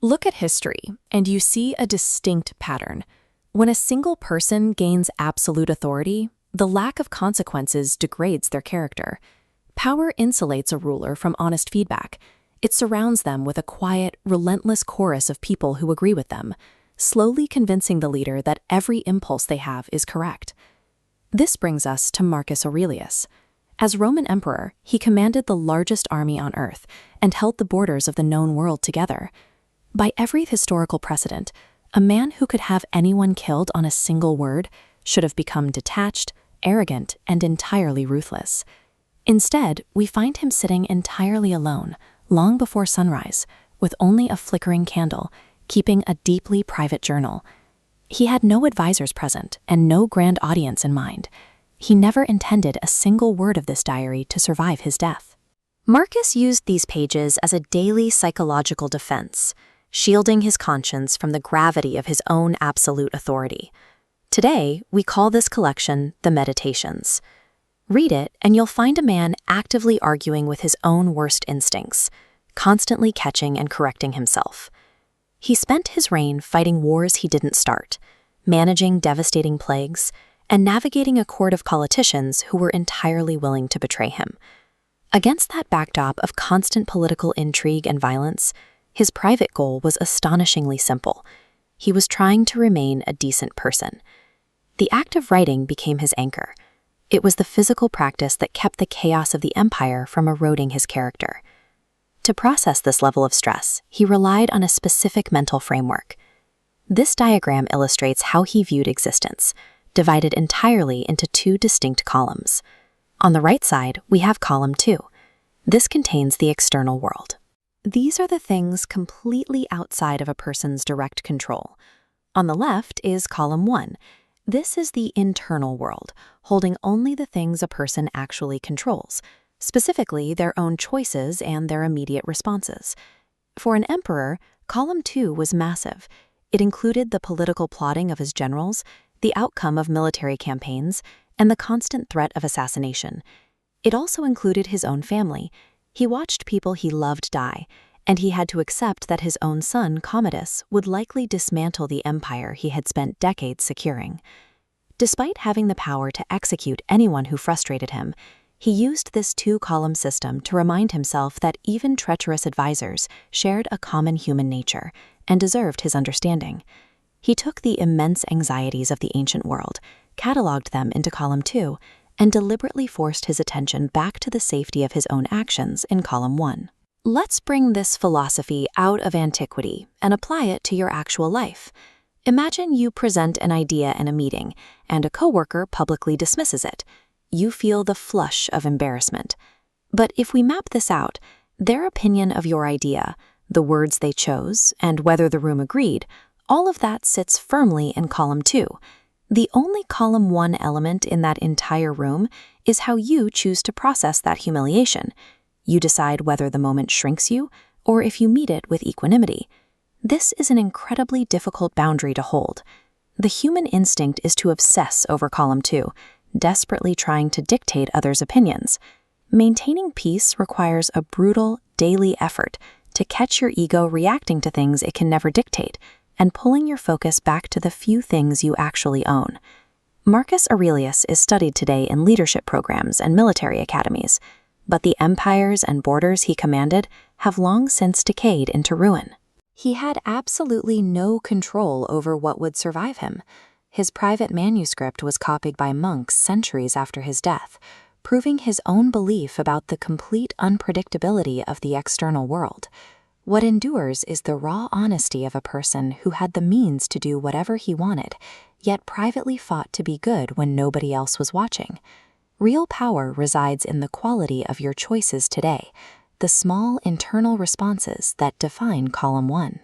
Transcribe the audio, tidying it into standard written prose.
Look at history, and you see a distinct pattern. When a single person gains absolute authority, the lack of consequences degrades their character. Power insulates a ruler from honest feedback. It surrounds them with a quiet, relentless chorus of people who agree with them, slowly convincing the leader that every impulse they have is correct. This brings us to Marcus Aurelius. As Roman emperor, he commanded the largest army on earth and held the borders of the known world together. By every historical precedent, a man who could have anyone killed on a single word should have become detached, arrogant, and entirely ruthless. Instead, we find him sitting entirely alone, long before sunrise, with only a flickering candle, keeping a deeply private journal. He had no advisors present and no grand audience in mind. He never intended a single word of this diary to survive his death. Marcus used these pages as a daily psychological defense, shielding his conscience from the gravity of his own absolute authority. Today, we call this collection the Meditations. Read it, and you'll find a man actively arguing with his own worst instincts, constantly catching and correcting himself. He spent his reign fighting wars he didn't start, managing devastating plagues, and navigating a court of politicians who were entirely willing to betray him. Against that backdrop of constant political intrigue and violence, his private goal was astonishingly simple. He was trying to remain a decent person. The act of writing became his anchor. It was the physical practice that kept the chaos of the empire from eroding his character. To process this level of stress, he relied on a specific mental framework. This diagram illustrates how he viewed existence, divided entirely into two distinct columns. On the right side, we have column 2. This contains the external world. These are the things completely outside of a person's direct control. On the left is column 1. This is the internal world, holding only the things a person actually controls, specifically their own choices and their immediate responses. For an emperor, column 2 was massive. It included the political plotting of his generals, the outcome of military campaigns, and the constant threat of assassination. It also included his own family. He watched people he loved die, and he had to accept that his own son, Commodus, would likely dismantle the empire he had spent decades securing. Despite having the power to execute anyone who frustrated him, he used this two-column system to remind himself that even treacherous advisors shared a common human nature and deserved his understanding. He took the immense anxieties of the ancient world, cataloged them into column 2, and deliberately forced his attention back to the safety of his own actions in column 1. Let's bring this philosophy out of antiquity and apply it to your actual life. Imagine you present an idea in a meeting, and a coworker publicly dismisses it. You feel the flush of embarrassment. But if we map this out, their opinion of your idea, the words they chose, and whether the room agreed, all of that sits firmly in column 2. The only column 1 element in that entire room is how you choose to process that humiliation. You decide whether the moment shrinks you, or if you meet it with equanimity. This is an incredibly difficult boundary to hold. The human instinct is to obsess over column 2, desperately trying to dictate others' opinions. Maintaining peace requires a brutal, daily effort to catch your ego reacting to things it can never dictate, and pulling your focus back to the few things you actually own. Marcus Aurelius is studied today in leadership programs and military academies, but the empires and borders he commanded have long since decayed into ruin. He had absolutely no control over what would survive him. His private manuscript was copied by monks centuries after his death, proving his own belief about the complete unpredictability of the external world. What endures is the raw honesty of a person who had the means to do whatever he wanted, yet privately fought to be good when nobody else was watching. Real power resides in the quality of your choices today, the small internal responses that define column 1.